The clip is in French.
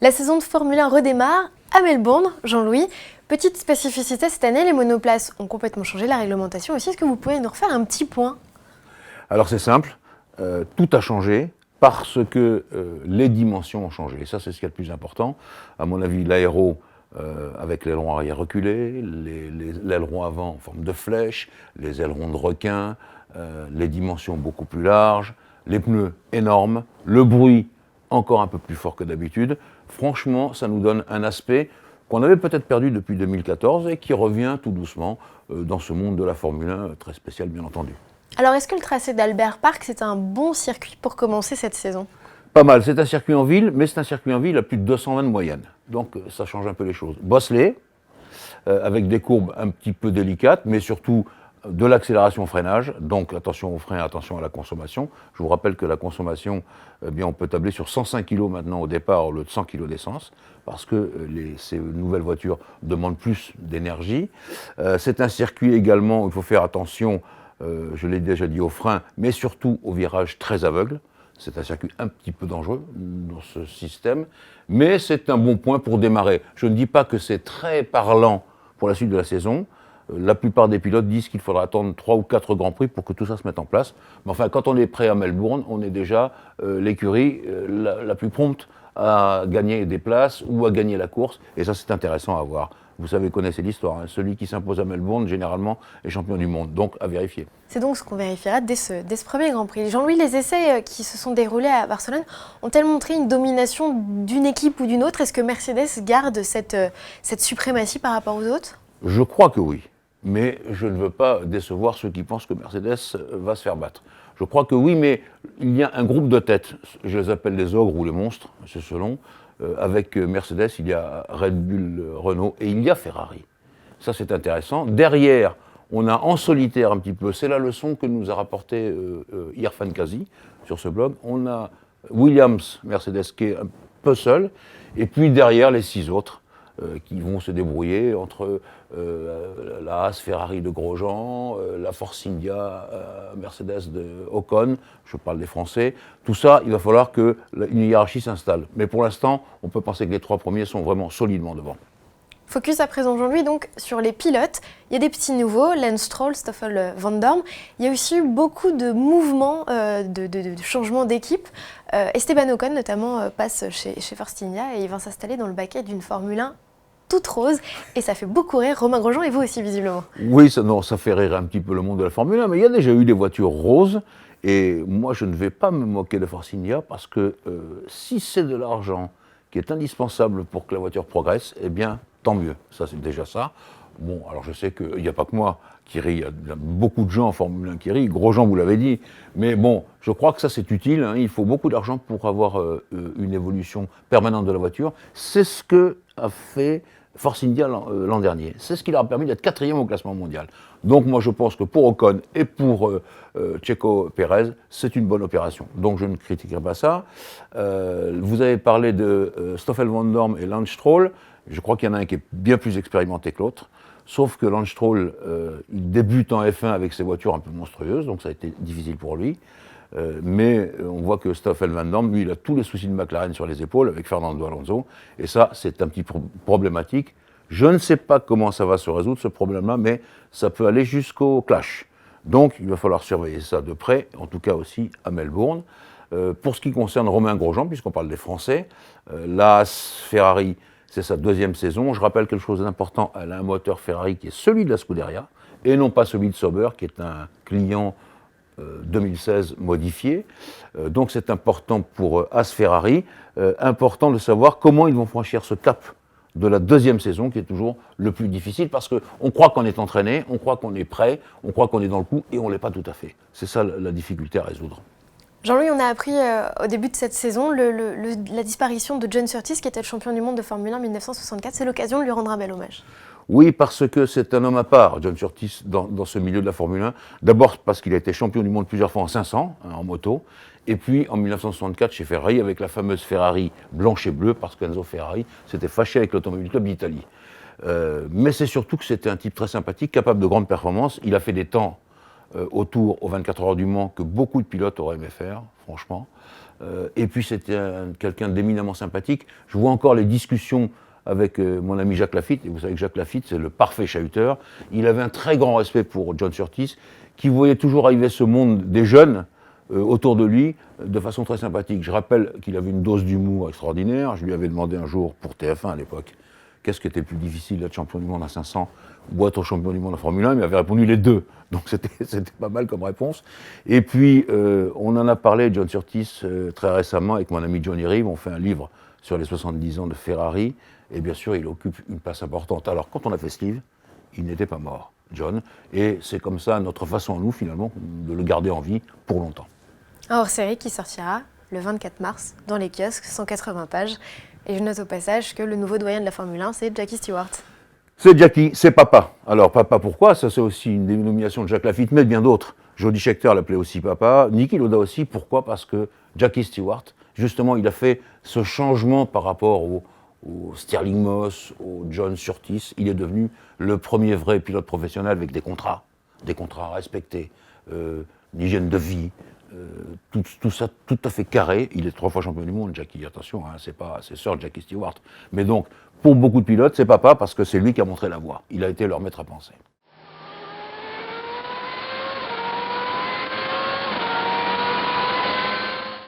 La saison de Formule 1 redémarre à Melbourne, Jean-Louis. Petite spécificité cette année, les monoplaces ont complètement changé, la réglementation aussi. Est-ce que vous pouvez nous refaire un petit point ? Alors c'est simple, tout a changé parce que les dimensions ont changé. Et ça, c'est ce qui est le plus important. À mon avis, l'aéro, avec l'aileron arrière reculé, l'aileron avant en forme de flèche, les ailerons de requin, les dimensions beaucoup plus larges, les pneus énormes, le bruit encore un peu plus fort que d'habitude. Franchement, ça nous donne un aspect qu'on avait peut-être perdu depuis 2014 et qui revient tout doucement dans ce monde de la Formule 1, très spécial bien entendu. Alors, est-ce que le tracé d'Albert Park, c'est un bon circuit pour commencer cette saison ? Pas mal, c'est un circuit en ville, mais c'est un circuit en ville à plus de 220 de moyenne. Donc ça change un peu les choses. Bosselé, avec des courbes un petit peu délicates, mais surtout de l'accélération-freinage, donc attention aux freins, attention à la consommation. Je vous rappelle que la consommation, eh bien, on peut tabler sur 105 kg maintenant au départ au lieu de 100 kg d'essence, parce que ces nouvelles voitures demandent plus d'énergie. C'est un circuit également où il faut faire attention, je l'ai déjà dit, aux freins, mais surtout aux virages très aveugles. C'est un circuit un petit peu dangereux dans ce système, mais c'est un bon point pour démarrer. Je ne dis pas que c'est très parlant pour la suite de la saison. La plupart des pilotes disent qu'il faudra attendre 3 ou 4 Grands Prix pour que tout ça se mette en place. Mais enfin, quand on est prêt à Melbourne, on est déjà l'écurie la plus prompte à gagner des places ou à gagner la course. Et ça, c'est intéressant à voir. Vous savez, connaissez l'histoire. Hein. Celui qui s'impose à Melbourne, généralement, est champion du monde. Donc, à vérifier. C'est donc ce qu'on vérifiera dès ce premier Grand Prix. Jean-Louis, les essais qui se sont déroulés à Barcelone ont-elles montré une domination d'une équipe ou d'une autre ? Est-ce que Mercedes garde cette suprématie par rapport aux autres ? Je crois que oui. Mais je ne veux pas décevoir ceux qui pensent que Mercedes va se faire battre. Je crois que oui, mais il y a un groupe de têtes, je les appelle les ogres ou les monstres, c'est selon. Avec Mercedes, il y a Red Bull, Renault et il y a Ferrari. Ça, c'est intéressant. Derrière, on a en solitaire un petit peu, c'est la leçon que nous a rapporté Irfan Kazi sur ce blog, on a Williams, Mercedes qui est un peu seul, et puis derrière les 6 autres, qui vont se débrouiller entre la Haas Ferrari de Grosjean, la Force India Mercedes de Ocon, je parle des Français. Tout ça, il va falloir qu'une hiérarchie s'installe. Mais pour l'instant, on peut penser que les 3 premiers sont vraiment solidement devant. Focus à présent, Jean-Louis, donc sur les pilotes. Il y a des petits nouveaux, Lance Stroll, Stoffel Van Dorn. Il y a aussi eu beaucoup de mouvements, de changements d'équipe. Esteban Ocon, notamment, passe chez Force India et il va s'installer dans le baquet d'une Formule 1 toute rose. Et ça fait beaucoup rire Romain Grosjean et vous aussi, visiblement. Oui, ça fait rire un petit peu le monde de la Formule 1, mais il y a déjà eu des voitures roses. Et moi, je ne vais pas me moquer de Force India parce que si c'est de l'argent qui est indispensable pour que la voiture progresse, eh bien, tant mieux. Ça, c'est déjà ça. Bon, alors je sais qu'il n'y a pas que moi qui ris, il y a beaucoup de gens en Formule 1 qui rient. Grosjean, vous l'avez dit. Mais bon, je crois que ça, c'est utile. Hein. Il faut beaucoup d'argent pour avoir une évolution permanente de la voiture. C'est ce que a fait Force India l'an dernier. C'est ce qui leur a permis d'être 4e au classement mondial. Donc moi, je pense que pour Ocon et pour Checo Pérez, c'est une bonne opération. Donc je ne critiquerai pas ça. Vous avez parlé de Stoffel Van Dorn et Lance Stroll. Je crois qu'il y en a un qui est bien plus expérimenté que l'autre. Sauf que Lance Stroll, il débute en F1 avec ses voitures un peu monstrueuses, donc ça a été difficile pour lui. Mais on voit que Stoffel Van Dorn, lui, il a tous les soucis de McLaren sur les épaules avec Fernando Alonso. Et ça, c'est un petit problématique. Je ne sais pas comment ça va se résoudre, ce problème-là, mais ça peut aller jusqu'au clash. Donc, il va falloir surveiller ça de près, en tout cas aussi à Melbourne. Pour ce qui concerne Romain Grosjean, puisqu'on parle des Français, la Ferrari, c'est sa 2e saison. Je rappelle quelque chose d'important, elle a un moteur Ferrari qui est celui de la Scuderia, et non pas celui de Sauber, qui est un client 2016 modifié. Donc c'est important pour Haas Ferrari, important de savoir comment ils vont franchir ce cap de la 2e saison, qui est toujours le plus difficile, parce qu'on croit qu'on est entraîné, on croit qu'on est prêt, on croit qu'on est dans le coup, et on ne l'est pas tout à fait. C'est ça la difficulté à résoudre. Jean-Louis, on a appris au début de cette saison la disparition de John Surtees, qui était le champion du monde de Formule 1 en 1964. C'est l'occasion de lui rendre un bel hommage. Oui, parce que c'est un homme à part, John Surtees, dans ce milieu de la Formule 1. D'abord parce qu'il a été champion du monde plusieurs fois en 500, en moto. Et puis en 1964 chez Ferrari, avec la fameuse Ferrari blanche et bleue, parce qu'Enzo Ferrari s'était fâché avec l'Automobile Club d'Italie. Mais c'est surtout que c'était un type très sympathique, capable de grandes performances. Il a fait des temps au 24 heures du Mans que beaucoup de pilotes auraient aimé faire, franchement. Et puis c'était quelqu'un d'éminemment sympathique. Je vois encore les discussions avec mon ami Jacques Lafitte, et vous savez que Jacques Lafitte, c'est le parfait chahuteur. Il avait un très grand respect pour John Surtees, qui voyait toujours arriver ce monde des jeunes autour de lui de façon très sympathique. Je rappelle qu'il avait une dose d'humour extraordinaire. Je lui avais demandé un jour, pour TF1 à l'époque, qu'est-ce qui était plus difficile d'être champion du monde à 500 ou être champion du monde en Formule 1, il m'avait répondu les deux. Donc c'était pas mal comme réponse. Et puis, on en a parlé, John Surtees, très récemment, avec mon ami Johnny Reeve. On fait un livre sur les 70 ans de Ferrari. Et bien sûr, il occupe une place importante. Alors, quand on a fait ce livre, il n'était pas mort, John. Et c'est comme ça notre façon, nous, finalement, de le garder en vie pour longtemps. Un hors-série qui sortira le 24 mars dans les kiosques, 180 pages. Et je note au passage que le nouveau doyen de la Formule 1, c'est Jackie Stewart. C'est Jackie, c'est papa. Alors papa pourquoi? Ça c'est aussi une dénomination de Jacques Lafitte, mais de bien d'autres. Jody Scheckter l'appelait aussi papa, Niki Lauda aussi. Pourquoi? Parce que Jackie Stewart, justement, il a fait ce changement par rapport au Stirling Moss, au John Surtees. Il est devenu le premier vrai pilote professionnel avec des contrats à respecter, une hygiène de vie, tout ça tout à fait carré. Il est 3 fois champion du monde, Jackie, attention, hein, c'est Sir Jackie Stewart. Mais donc, pour beaucoup de pilotes, c'est papa parce que c'est lui qui a montré la voie. Il a été leur maître à penser.